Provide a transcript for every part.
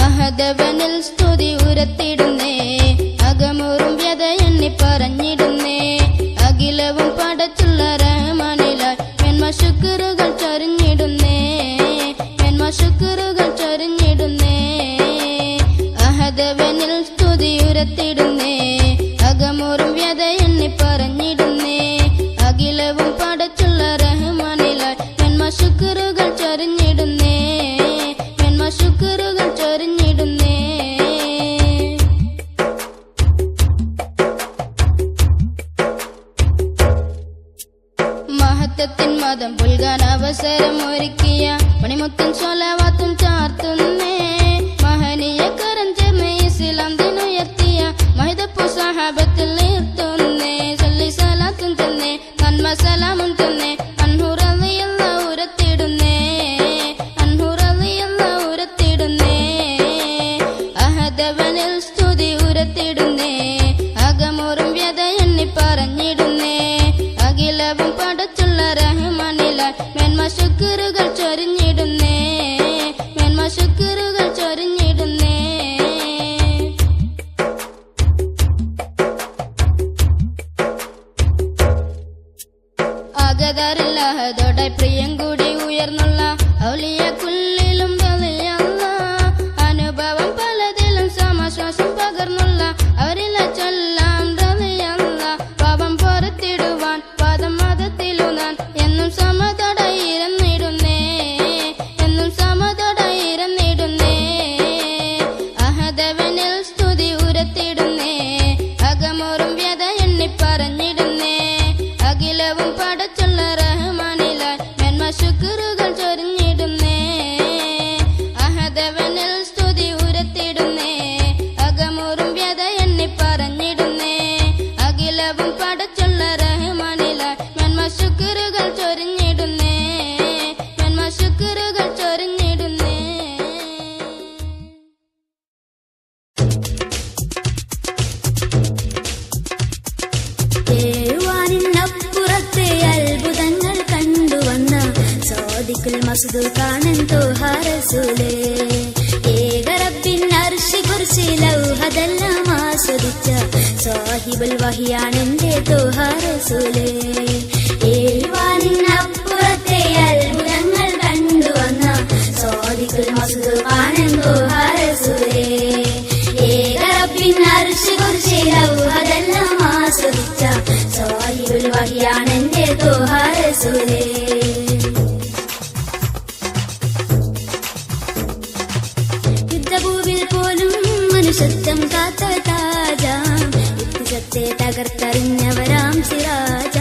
അഹദവനിൽ സ്തുതി ഉരത്തിടുന്നേ, അകമൂറും വ്യത എണ്ണി പറഞ്ഞിടുന്നേ. അഖിലവും പടച്ചുള്ള റഹ്മാനിലായി മെന്മ ശുക്റുകൾ ചൊരിഞ്ഞിടുന്നേ, മെന്മ ശുക്റുകൾ ചൊരിഞ്ഞിടുന്നേ. അഹദവനിൽ സ്തുതി ഉരത്തിടുന്നേ, അകമൂറും വ്യത എണ്ണി പറഞ്ഞിടുന്നേ. അഖിലവും പടച്ചുള്ള റഹ്മാനിലായി മെന്മ ശുക്റുകൾ ചൊരിഞ്ഞിടുന്നേ, മെന്മ ശുക്റുകൾ ചൊരിഞ്ഞിടുന്നേ. മഹത്വത്തിൻ മതം പുൽകാൻ അവസരം ഒരുക്കിയ പണിമുത്തും സ്വലവാത്തും ചാർത്തുന്നേ. മഹനീയ കരം ചേർന്ന് ഇസ്ലാം ദിനുയർത്തിയ മഹിതപ്പു സഹാബത്തിൽ നിർത്തുന്നേ. ചൊല്ലി സലാത്തും ചെന്നേ, നന്മ സലാമും ചെന്നേ. അൻഹുറളിയുള്ള ഉരത്തിടുന്നേ, അൻഹുറളിയുള്ള ഉരത്തിടുന്നേ. അഹദവനിൽ സ്തുതി ഉരത്തിടുന്നേ, അകമൂറും വ്യത എണ്ണി പറഞ്ഞിടുന്നേ. അഖിലവും പടച്ചുള്ള റഹ്മാനിലായി മെന്മ ശുക്റുകൾ ചൊരിഞ്ഞിടുന്നേ, മെന്മ ശുക്റുകൾ ചൊരിഞ്ഞിടുന്നേ. അകദറില്ലാഹതോടെ പ്രിയം കൂടി ഉയർന്നുള്ള ഔലിയ കുല്ലിലും വലിയല്ല. അനുഭവം പലതിലും സമാശ്വാസം പകർന്നുള്ള അവരിലെ ചൊല്ലാം റളിയല്ല. പാപം പുറത്തിടുവാൻ പാദം മതത്തിലുനാൻ എന്നും സമതടയിരുന്നിടുന്നേ, എന്നും സമതടയിരുന്നിടുന്നേ. അഹദവനിൽ സ്തുതി ഉരത്തിടുന്നേ, അകമൂറും വ്യത എണ്ണി പറഞ്ഞിടുന്നേ. അഖിലവും പടച്ചുള്ള റഹ്മാനിലായി മെന്മ ശുക്റുകൾ ചൊരിഞ്ഞിടുന്നേ. അഹദവനിൽ സ്തുതി ഉരത്തിടുന്നേ, അകമൂറും വ്യത എണ്ണി പറഞ്ഞിടുന്നേ. അഖിലവും പടച്ചുള്ള റഹ്മാനിലായി മെന്മ ശുക്റുകൾ ചൊരിഞ്ഞിടുന്നേ, മെന്മ ശുക്റുകൾ ചൊരിഞ്ഞിടുന്നേ. ഏഴുവാനിന്നപ്പുറത്തെ അത്ഭുതങ്ങൾ കണ്ടുവന്ന സാദിഖുൽ മസ്ദൂർ കാണൻ തോഹ റസൂലേ. ഏകറബ്ബിൻ അർശി കുർസി ലൗഹതെല്ലാം ആസ്വദിച്ച സാഹിബുൽ വഹിയാണെന്റെ തോഹ റസൂലേ. ഏഴുവാനിന്നപ്പുറത്തെ അത്ഭുതങ്ങൾ കണ്ടുവന്ന സാദിഖുൽ മസ്ദൂർ കാണൻ തോഹ റസൂലേ. ഏകറബ്ബിൻ അർശി കുർസി ലൗഹതെല്ലാം ആസ്വദിച്ച സാഹിബുൽ വഹിയാണെന്റെ തോഹ റസൂലേ. യുദ്ധഭൂവിൽ പോലും മനുഷ്യത്വം കാത്ത താജ, യുദ്ധത്തെ തകർത്തെറിഞ്ഞവരാം സിറാജ.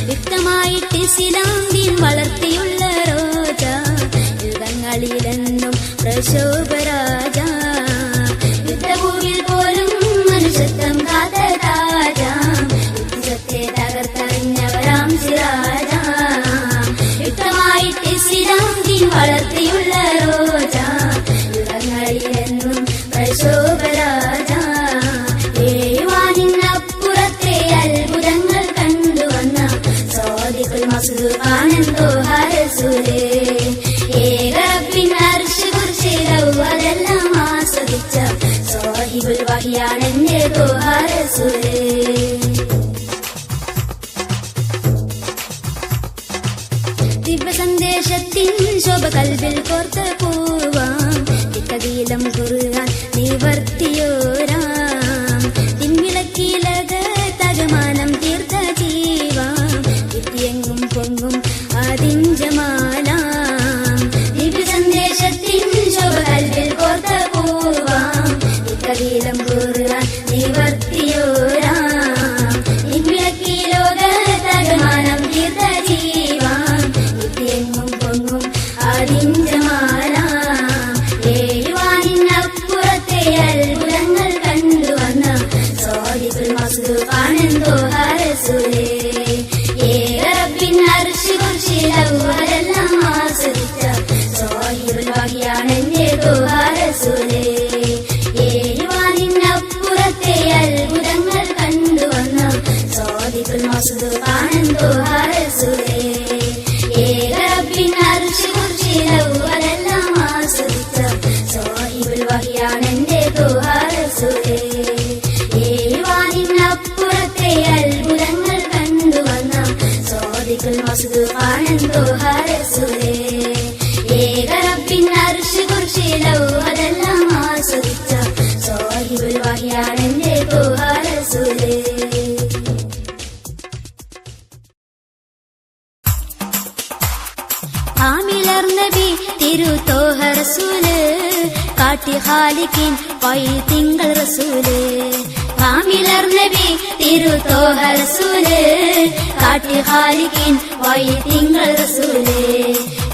വ്യക്തമായിട്ട് ഇസ്ലാം ദീൻ വളർത്തിയുള്ള റോജ, യുഗങ്ങളിലെന്നും പ്രശോഭരാജ. യുദ്ധഭൂവിൽ പോലും മനുഷ്യത്വം കാത്ത താജ, യുദ്ധത്തെ തകർത്തെറിഞ്ഞവരാം സിറാജ. വ്യക്തമായിട്ട് ഇസ്ലാം ദീൻ വളർത്തിയുള്ള റോജ, യുഗങ്ങളിലെന്നും പ്രശോഭരാജ. ഏഴുവാനിന്നപ്പുറത്തെ അത്ഭുതങ്ങൾ കണ്ടുവന്ന സാദിഖുൽ മസ്ദൂർ കാണൻ തോഹ റസൂലേ. ഏകറബ്ബിൻ അർശി കുർസി ലൗഹതെല്ലാം ആസ്വദിച്ച സാഹിബുൽ വഹിയാണെന്റെ തോഹ റസൂലേ. ദിവ്യസന്ദേശത്തിൻ ശോഭ കൽബിൽ കോർത്ത പൂവാം, തിക്കതീലം ഖുർആൻ നിവർത്തിയോരാം. തിൻവിളക്കിലകതകമാനം തീർത്ത ജീവാം, വിദ്യയെങ്ങും പൊങ്ങും ആദിൻ ജമാലാം. ദിവ്യസന്ദേശത്തിൻ ശോഭ കൽബിൽ കോർത്ത പൂവാം, തിക്കതീലം ഖുർആൻ നിവർത്തിയോരാം. തിൻവിളക്കിലകതകമാനം തീർത്ത ജീവാം, വിദ്യയെങ്ങും പൊങ്ങും അർശ് കുർശിയിലവരെല്ലാം ആസ്വദിച്ച സ്വഹിബുൽ വഹിയാണെന്റെ ത്വഹ റസൂലേ. ഏഴുവാനിന്നപ്പുറത്തെ അത്ഭുതങ്ങൾ കണ്ടുവന്ന സ്വാദിഖുൽ മസ്ദൂഖാണ് ത്വഹ റസൂലേ. ഏക റബ്ബിൻ അർശ് കുർശിയിലവരെല്ലാം ആസ്വദിച്ച സ്വഹിബുൽ വഹിയാണെന്റെ ത്വഹ റസൂലേ. ഏഴുവാനിന്നപ്പുറത്തെ അത്ഭുതങ്ങൾ കണ്ടുവന്ന സ്വാദിഖുൽ മസ്ദൂഖാണ് ത്വഹ റസൂലേ. ഏക റബ്ബിൻ അർശ് കുർശിയിലവരെല്ലാം ആസ്വദിച്ച സ്വഹിബുൽ വഹിയാണെന്റെ ത്വഹ റസൂലേ. ആമിലർ നബി തിരുത്തോഹ റസൂല് കാട്ടി ഖാലിഖിൻ വഴി തിങ്കൾ റസൂല്. ആമിലർ നബി തിരുത്തോഹ റസൂല് കാട്ടി ഖാലിഖിൻ വഴി തിങ്കൾ റസൂല്.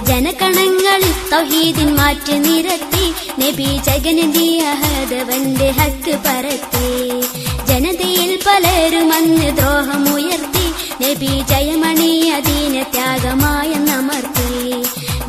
ജനകണങ്ങളിൽ തൗഹീദിൻ മാറ്റി നിരത്തി നബി ജഗനദി അഹദവന്റെ ഹക്ക് പരത്തി. ജനതയിൽ പലരും അന്ന് ദ്രോഹമുയർത്തി നബി ജയമണിയ ദീന ത്യാഗമായ നമർത്തി.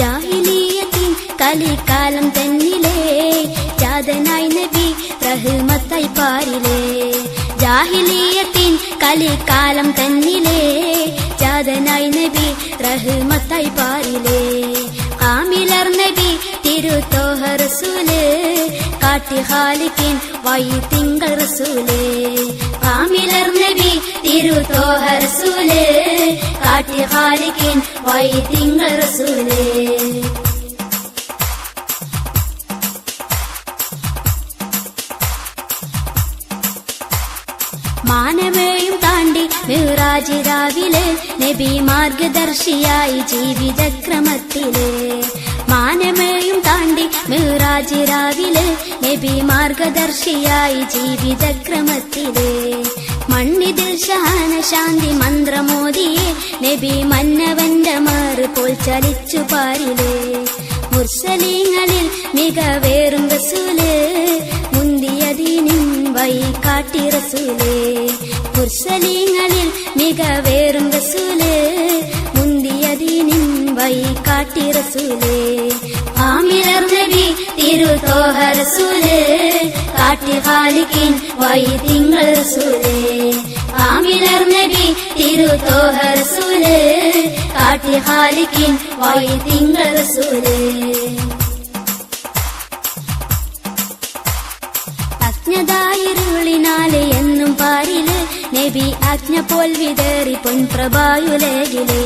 ജാഹിലിയത്തിൻ കലിക്കാലം തന്നിലേ ജാതനായി നബി റഹ്മത്തായി പാരിലേ. ജാഹിലിയത്തിൻ കലിക്കാലം തന്നിലേ ജാതനായി നബി റഹ്മത്തായി പാരിലേ. ആമിലർ നബി തിരുത്തോഹ റസൂല് കാട്ടി ഖാലിഖിൻ വഴി തിങ്കൾ റസൂലേ. ആമിലർ നബി തിരുത്തോഹ റസൂല് കാട്ടി ഖാലിഖിൻ വഴി തിങ്കൾ റസൂലേ. മാനവേയും താണ്ടി മിഹ്റാജ് രാവിലെ നബി മാർഗദർശിയായി ജീവിതക്രമത്തിലെ. മാനവേയും താണ്ടി മിഹ്റാജ് രാവിലെ നബി മാർഗദർശിയായി ജീവിതക്രമത്തിലെ. മണ്ണിതിൽ ഷഹാന ശാന്തി മന്ത്രമോദിയെ നബി മന്നവന്റെ മാറ് പോൽ ചലിച്ചു പാരിലെ. മുർസലീങ്ങളിൽ മികവേറും റസൂല് മുന്തിയദീനിൻ വഴി കാട്ടി റസൂലേ. മുർസലീങ്ങളിൽ മികവേറും റസൂല് മുന്തിയദീനിൻ വഴി കാട്ടി റസൂലേ. ആമിലർ നബി തിരുത്തോഹ റസൂല് കാട്ടി ഖാലിഖിൻ വഴി തിങ്കൾ റസൂലേ. ആമിലർ നബി തിരുത്തോഹ റസൂല് കാട്ടി ഖാലിഖിൻ വഴി തിങ്കൾ റസൂലേ. അജ്ഞതായിരുളിനാലെ എന്നും പാരില് നബി ആജ്ഞ പോൽ വിതറി പൊൻപ്രഭായുലകിലെ.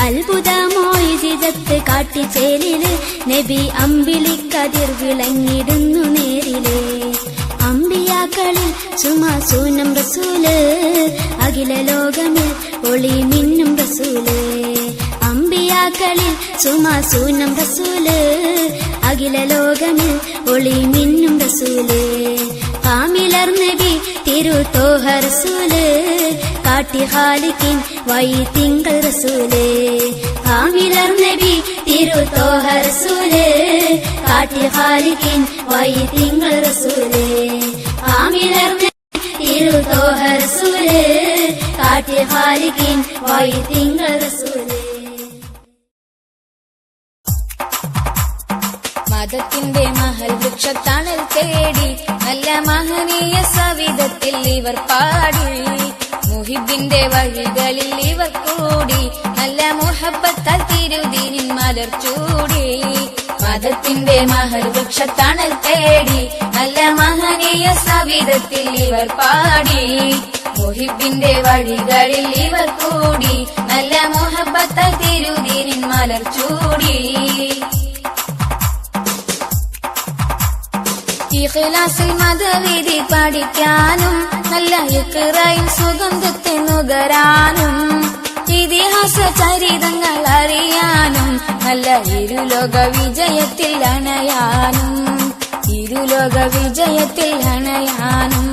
അത്ഭുതമോയിജിതത്ത് കാട്ടിച്ചേലില് നബി അമ്പിളിക്കതിർ വിളങ്ങിടുന്നു നേരിലെ. അമ്പിയാക്കളിൽ സുമാസൂനം റസൂല് അഖില ലോകമിൽ ഒളി മിന്നും റസൂല്. അമ്പിയാക്കളിൽ സുമാസൂനം റസൂല് അഖില ലോകമിൽ ഒളി മിന്നും റസൂല്. ആമിലർ നബി തിരുത്തോഹ റസൂല് കാട്ടി ഖാലിഖിൻ വഴി തിങ്കൾ റസൂലേ. ആമിലർ നബി തിരുത്തോഹ റസൂല് കാട്ടി ഖാലിഖിൻ വഴി തിങ്കൾ റസൂലേ. ആമിലർ നബി തിരുത്തോഹ റസൂല് കാട്ടി ഖാലിഖിൻ വഴി തിങ്കൾ റസൂലേ. മതത്തിന്റെ മഹൽ വൃക്ഷത്തണൽ തേടി നല്ല മഹനീയ സവിധത്തിൽ ഇവർ പാടി. മുഹിബിന്റെ വഴികളിൽ ഇവർ കൂടി നല്ല മുഹബത്താൽ തിരുദീനിൻ മലർ ചൂടി. മതത്തിന്റെ മഹൽ വൃക്ഷത്തണൽ തേടി നല്ല മഹനീയ സവിധത്തിൽ ഇവർ പാടി. മുഹിബിന്റെ വഴികളിൽ ഇവർ കൂടി നല്ല മുഹബത്താൽ തിരുദീനിൻ മലർ ചൂടി. ഇഖ്ലാസിൽ മതവിധി പഠിക്കാനും നല്ല ഇഖ്റായും സുഗന്ധത്തെ നുകരാനും ഇതിഹാസ ചരിതങ്ങൾ അറിയാനും നല്ല ഇരുലോക വിജയത്തിൽ അണയാനും ഇരുലോക വിജയത്തിൽ അണയാനും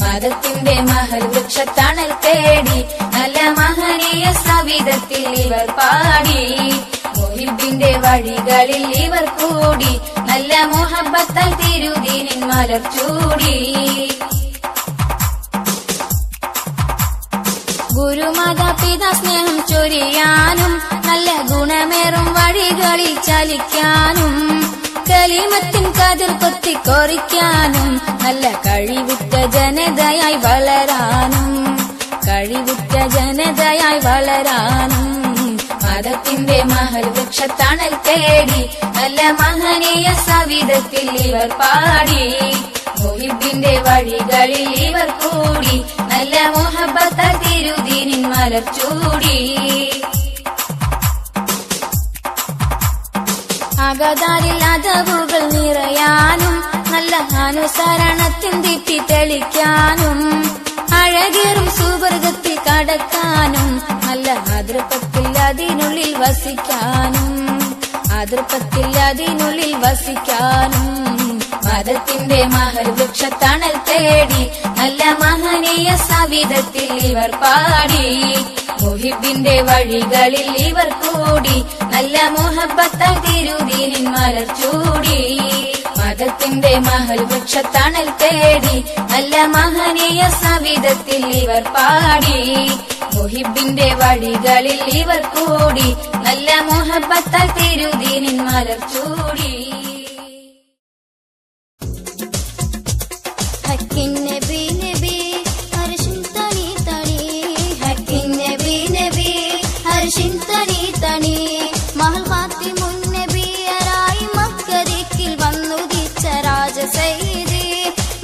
മതത്തിന്റെ മഹൽ വൃക്ഷത്തണൽ തേടി നല്ല മഹനീയ സവിധത്തിൽ ഇവർ പാടി. മുഹിബിന്റെ വഴികളിൽ ഇവർ കൂടി നല്ല മുഹബത്താൽ തിരുദീനിൻ മലർ ചൂടി. ഗുരുമാതാപിതാ സ്നേഹം ചൊരിയാൻ പരിപാലിക്കാനും കലിമത്തിൻ കതിർ കൊത്തിക്കൊറിക്കാനും നല്ല കഴിവുറ്റ ജനതയായി വളരാനും മതത്തിന്റെ മഹൽ വൃക്ഷത്തണൽ തേടി നല്ല മഹനീയ സവിധത്തിൽ ഇവർ പാടി മുഹിബിന്റെ വഴികളിൽ ഇവർ കൂടി നല്ല മുഹബ്ബത്താൽ തിരുദീനിൻ മലർ ചൂടി അകതാരിൽ അതവുകൾ നിറയാനും നല്ല അനുസരണത്തിൻ ദീപ്തി തെളിക്കാനും അഴകേറും സുവർഗത്തിൽ കടക്കാനും നല്ല അതൃപ്പത്തിൽ അതിനുള്ളിൽ വസിക്കാനും മതത്തിന്റെ മഹൽ വൃക്ഷത്തണൽ തേടി നല്ല മഹനീയ സവിധത്തിൽ ഇവർ പാടി മുഹിബിന്റെ വഴികളിൽ ഇവർ കൂടി നല്ല മുഹബ്ബത്താൽ തിരുദീനിൻ മലർ ചൂടി മതത്തിന്റെ മഹൽ വൃക്ഷത്തണൽ തേടി നല്ല മഹനീയ സവിധത്തിൽ ഇവർ പാടി മുഹിബിന്റെ വഴികളിൽ ഇവർ കൂടി നല്ല മുഹബ്ബത്താൽ തിരുദീനിൻ മലർ ചൂടി ഹക്കിൻ നബി നബി അർശിൻ തണി തണി ഹക്കിൻ നബി നബി അർശിൻ തണി തണി മഹൽ ഖാത്തിമുൻ നബിയരായി മക്കദിക്കിൽ വന്നുദിച്ച രാജസയ്യിദി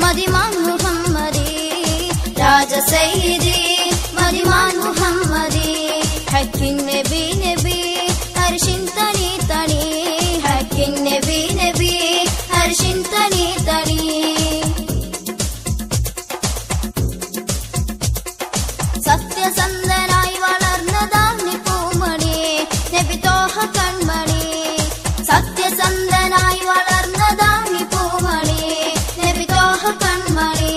മദിമാൻ മുഹമ്മദി രാജസയ്യിദി മദിമാൻ മുഹമ്മദി ഹക്കിൻ നബി നബി അർശിൻ തണി തണി ഹക്കിൻ നബി നബി അർശിൻ തണി തണി സത്യസന്ധനായി വളർന്നതാന്നി പൂമണി നബി തോഹ കൺമണി സത്യസന്ധനായി വളർന്നതാന്നി പൂമണി നബി തോഹ കൺമണി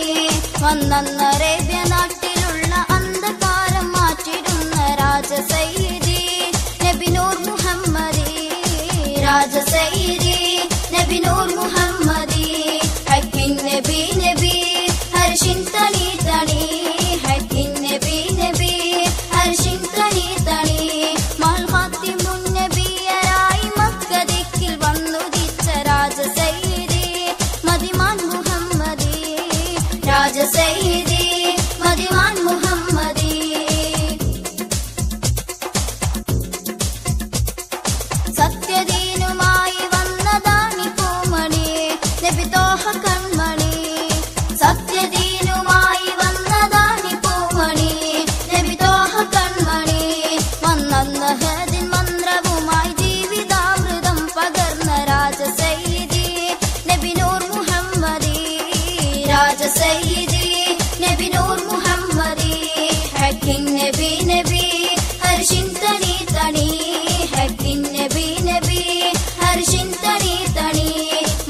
വന്നന്ന അറേബ്യ നാട്ടിലുള്ള അന്ധകാരം മാറ്റിടുന്ന രാജസയ്യിദി നബി നൂർ മുഹമ്മദി രാജസയ്യിദി നബി നൂർ മുഹമ്മദി ഹക്കിൻ നബി നബി അർശിൻ തണി തണി ഹക്കിൻ നബി നബി അർശിൻ തണി തണി മഹൽ ഖാത്തിമുൻ നബിയരായി മക്കദിക്കിൽ വന്നുദിച്ച രാജസയ്യിദി മദിമാൻ മുഹമ്മദി രാജസയ്യിദി മദിമാൻ മുഹമ്മദി സത്യദീനുമായി വന്നതാണി പൂമണി നബി തോഹ കൺമണി സത്യദീനുമായി വന്നതാണി പൂമണി നബി തോഹ കൺമണി വന്നന്ന ഹദിൻ മന്ത്രവുമായി ജീവിതാമൃതം പകർന്ന രാജസയ്യിദി നബി നൂർ മുഹമ്മദി രാജസയ്യിദി നബി നൂർ മുഹമ്മദി ഹക്കിൻ നബി നബി അർശിൻ തണി തണി ഹക്കിൻ നബി നബി അർശിൻ തണി തണി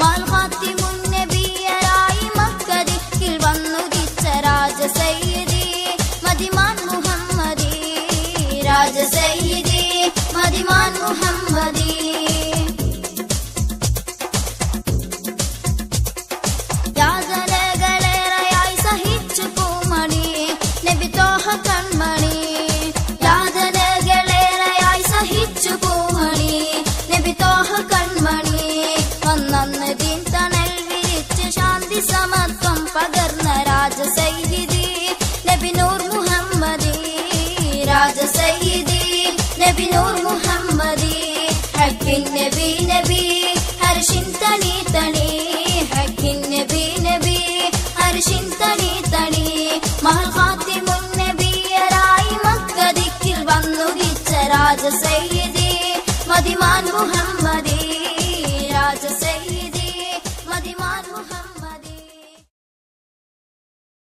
മഹൽ ഖാത്തിമുൻ നബിയരായി മക്കദിക്കിൽ വന്നുദിച്ച രാജസയ്യിദി മദിമാൻ മുഹമ്മദി രാജസയ്യിദി മദിമാൻ മുഹമ്മദി യാതനകളേറെയായി സഹിച്ചു പൂമണി നബി തോഹ കൺമണി യാതനകളേറെയായി സഹിച്ചു പൂമണി നബി തോഹ കൺമണി വന്നന്ന് ദീൻ തണൽ വിരിച്ച് ശാന്തി സമത്വം പകർന്ന രാജസയ്യിദി നബി നൂർ മുഹമ്മദി രാജസയ്യിദി നബി നൂർ മുഹമ്മദി ഹക്കിൻ നബി നബി അർശിൻ തണി തണി ഹക്കിൻ നബി നബി അർശിൻ തണി തണി മഹൽ ഖാത്തിമുൻ നബിയരായി മക്കദിക്കിൽ വന്നുദിച്ച രാജസയ്യിദി മദിമാൻ മുഹമ്മദി